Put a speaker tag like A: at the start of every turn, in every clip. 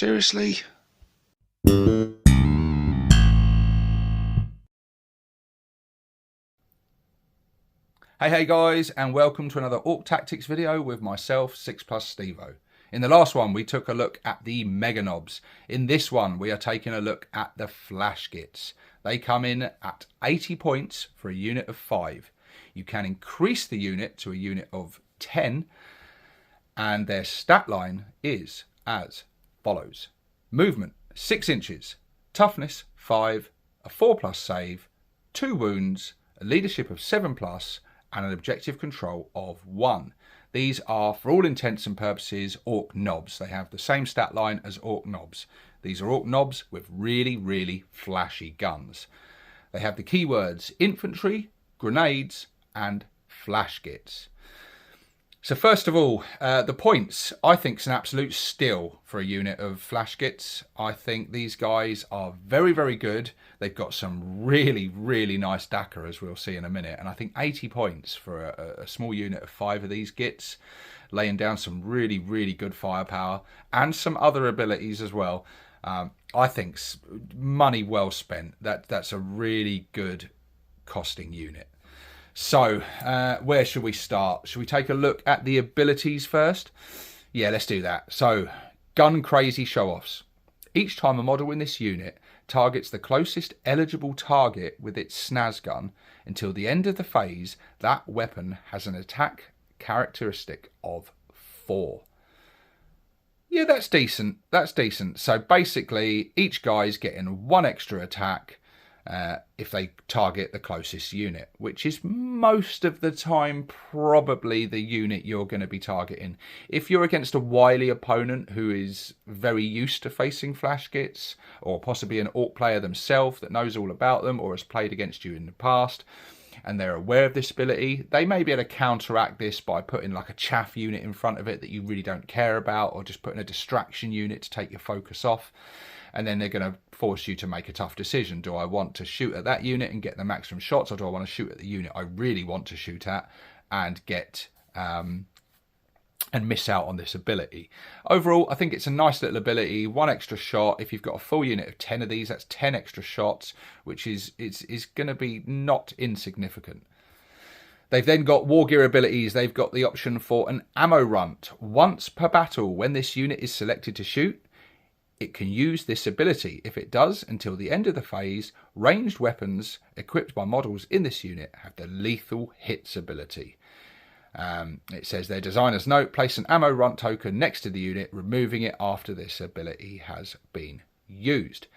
A: Seriously?
B: Hey guys, and welcome to another Orc Tactics video with myself, 6+ Stevo. In the last one we took a look at the Mega Knobs. In this one we are taking a look at the Flash Gitz. They come in at 80 points for a unit of 5. You can increase the unit to a unit of 10, and their stat line is as follows. Movement 6 inches, toughness 5, a 4+ save, 2 wounds, a leadership of 7+, and an objective control of 1. These are, for all intents and purposes, Orc Knobs. They have the same stat line as Orc Knobs. These are Orc Knobs with really flashy guns. They have the keywords infantry, grenades, and Flash Gitz. So first of all, the points, I think, is an absolute steal for a unit of Flash Gitz. I think these guys are very good. They've got some really nice DACA, as we'll see in a minute. And I think 80 points for a small unit of 5 of these Gitz, laying down some really good firepower and some other abilities as well. I think money well spent. That's a really good costing unit. So, where should we start? Should we take a look at the abilities first? Yeah, let's do that. So, gun crazy show-offs. Each time a model in this unit targets the closest eligible target with its Snazzgun until the end of the phase, that weapon has an attack characteristic of 4. Yeah, that's decent. That's decent. So basically, each guy's getting 1 extra attack if they target the closest unit, which is most of the time probably the unit you're going to be targeting. If you're against a wily opponent who is very used to facing Flash Gitz, or possibly an Orc player themselves that knows all about them or has played against you in the past, and they're aware of this ability, they may be able to counteract this by putting like a chaff unit in front of it that you really don't care about, or just putting a distraction unit to take your focus off. And then they're going to force you to make a tough decision. Do I want to shoot at that unit and get the maximum shots, or do I want to shoot at the unit I really want to shoot at and get and miss out on this ability? Overall, I think it's a nice little ability. 1 extra shot. If you've got a full unit of 10 of these, that's 10 extra shots, which is going to be not insignificant. They've then got war gear abilities. They've got the option for an ammo runt. Once per battle, when this unit is selected to shoot, it can use this ability. If it does, until the end of the phase, ranged weapons equipped by models in this unit have the lethal hits ability. It says their designer's note, place an ammo runt token next to the unit, removing it after this ability has been used.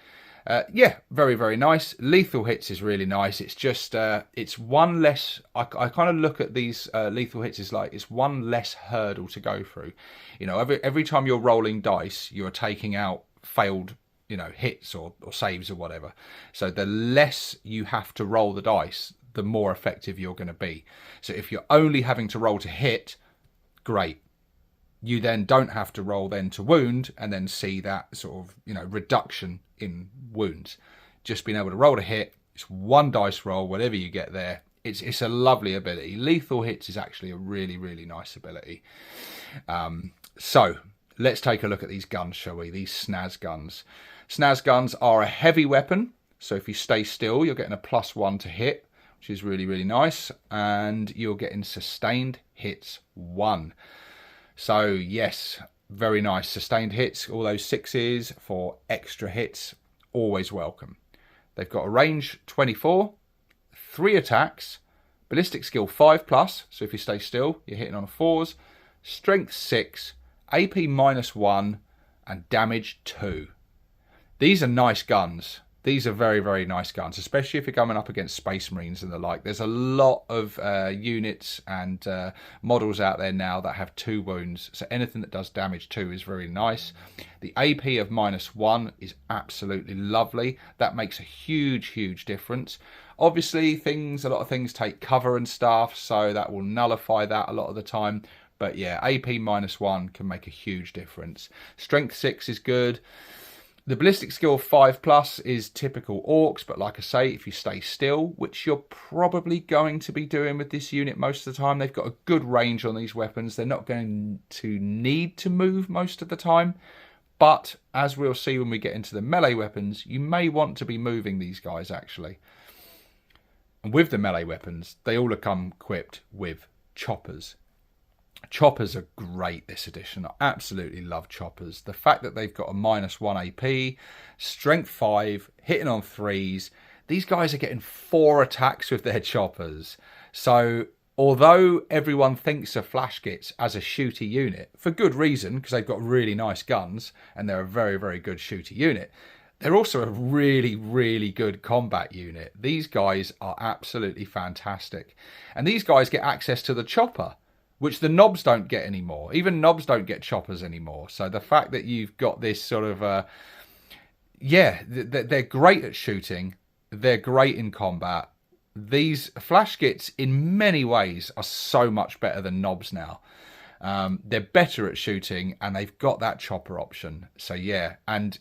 B: Yeah, very nice. Lethal hits is really nice. It's just, it's one less, I kind of look at these lethal hits as like, it's one less hurdle to go through. You know, every time you're rolling dice, you're taking out failed, you know, hits or saves or whatever. So the less you have to roll the dice, the more effective you're going to be. So if you're only having to roll to hit, great. You then don't have to roll then to wound and then see that sort of, you know, reduction in wounds. Just being able to roll to hit, it's 1 dice roll, whatever you get there. It's a lovely ability. Lethal hits is actually a really nice ability. So let's take a look at these guns, shall we? These Snazzguns. Snazzguns are a heavy weapon. So if you stay still, you're getting a +1 to hit, which is really nice. And you're getting sustained hits 1. So yes, very nice. Sustained hits, all those 6s for extra hits, always welcome. They've got a range 24, 3 attacks, ballistic skill 5+, so if you stay still, you're hitting on 4s, strength 6, AP -1, and damage 2. These are nice guns. These are very nice guns, especially if you're coming up against Space Marines and the like. There's a lot of units and models out there now that have 2 wounds, so anything that does damage 2 is very nice. The AP of -1 is absolutely lovely. That makes a huge difference. Obviously, a lot of things take cover and stuff, so that will nullify that a lot of the time. But yeah, AP -1 can make a huge difference. Strength 6 is good. The ballistic skill 5+ is typical orcs, but like I say, if you stay still, which you're probably going to be doing with this unit most of the time, they've got a good range on these weapons. They're not going to need to move most of the time, But as we'll see when we get into the melee weapons, you may want to be moving these guys actually. And with the melee weapons, they all come equipped with choppers. Choppers are great this edition. I absolutely love choppers. The fact that they've got a -1 AP, strength 5, hitting on 3s. These guys are getting 4 attacks with their choppers. So although everyone thinks of Flash Gitz as a shooty unit, for good reason, because they've got really nice guns and they're a very, very good shooty unit, they're also a really, really good combat unit. These guys are absolutely fantastic. And these guys get access to the chopper, which the knobs don't get anymore. Even knobs don't get choppers anymore. So the fact that you've got this sort of, they're great at shooting. They're great in combat. These Flash Gitz, in many ways, are so much better than knobs now. They're better at shooting, and they've got that chopper option. So yeah, and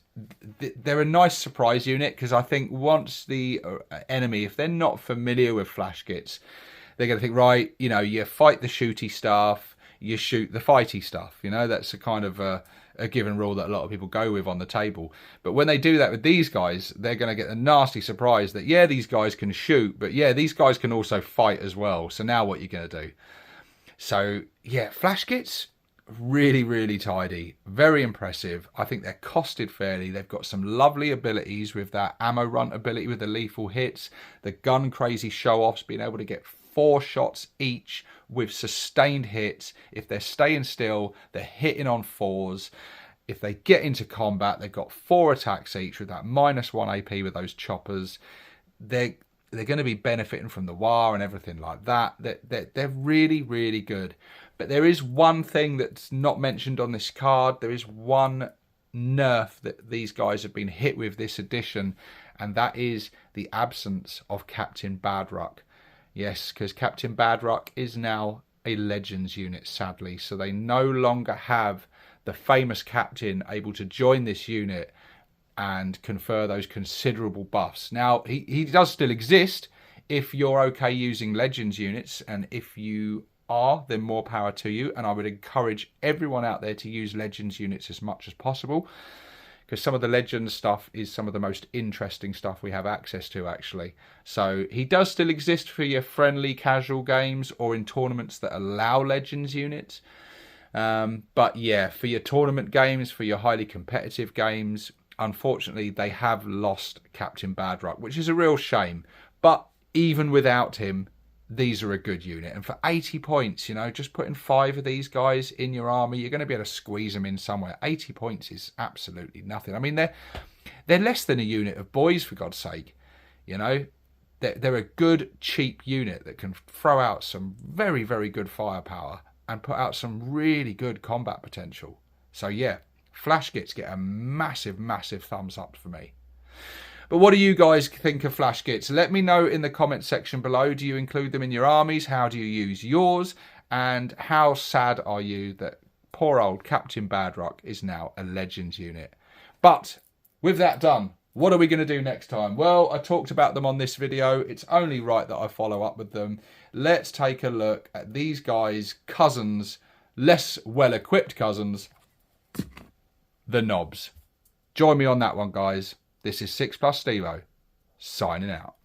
B: they're a nice surprise unit, because I think once the enemy, if they're not familiar with Flash Gitz, they're going to think, right, you know, you fight the shooty stuff, you shoot the fighty stuff. You know, that's a kind of a given rule that a lot of people go with on the table. But when they do that with these guys, they're going to get a nasty surprise that, yeah, these guys can shoot, but yeah, these guys can also fight as well. So now what are you going to do? So yeah, Flash Gitz, really, really tidy. Very impressive. I think they're costed fairly. They've got some lovely abilities with that ammo runt ability with the lethal hits, the gun crazy show-offs, being able to get 4 shots each with sustained hits. If they're staying still, they're hitting on 4s. If they get into combat, they've got 4 attacks each with that -1 AP with those choppers. They're going to be benefiting from the war and everything like that. They're really, really good. But there is one thing that's not mentioned on this card. There is one nerf that these guys have been hit with this edition, and that is the absence of Captain Badruck. Yes, because Captain Badruck is now a Legends unit, sadly. So they no longer have the famous captain able to join this unit and confer those considerable buffs. Now, he does still exist if you're okay using Legends units. And if you are, then more power to you. And I would encourage everyone out there to use Legends units as much as possible, because some of the Legends stuff is some of the most interesting stuff we have access to, actually. So he does still exist for your friendly casual games or in tournaments that allow Legends units. But yeah, for your tournament games, for your highly competitive games, unfortunately, they have lost Captain Badruck, which is a real shame. But even without him, these are a good unit. And for 80 points, you know, just putting 5 of these guys in your army, you're going to be able to squeeze them in somewhere. 80 points is absolutely nothing. I mean, they're less than a unit of boys, for God's sake. You know, they're a good, cheap unit that can throw out some very, very good firepower and put out some really good combat potential. So yeah, Flash Gitz get a massive, massive thumbs up for me. But what do you guys think of Flash Gitz? Let me know in the comment section below. Do you include them in your armies? How do you use yours? And how sad are you that poor old Captain Badruck is now a Legends unit? But with that done, what are we going to do next time? Well, I talked about them on this video. It's only right that I follow up with them. Let's take a look at these guys' cousins, less well-equipped cousins, the knobs. Join me on that one, guys. This is 6+ Stevo, signing out.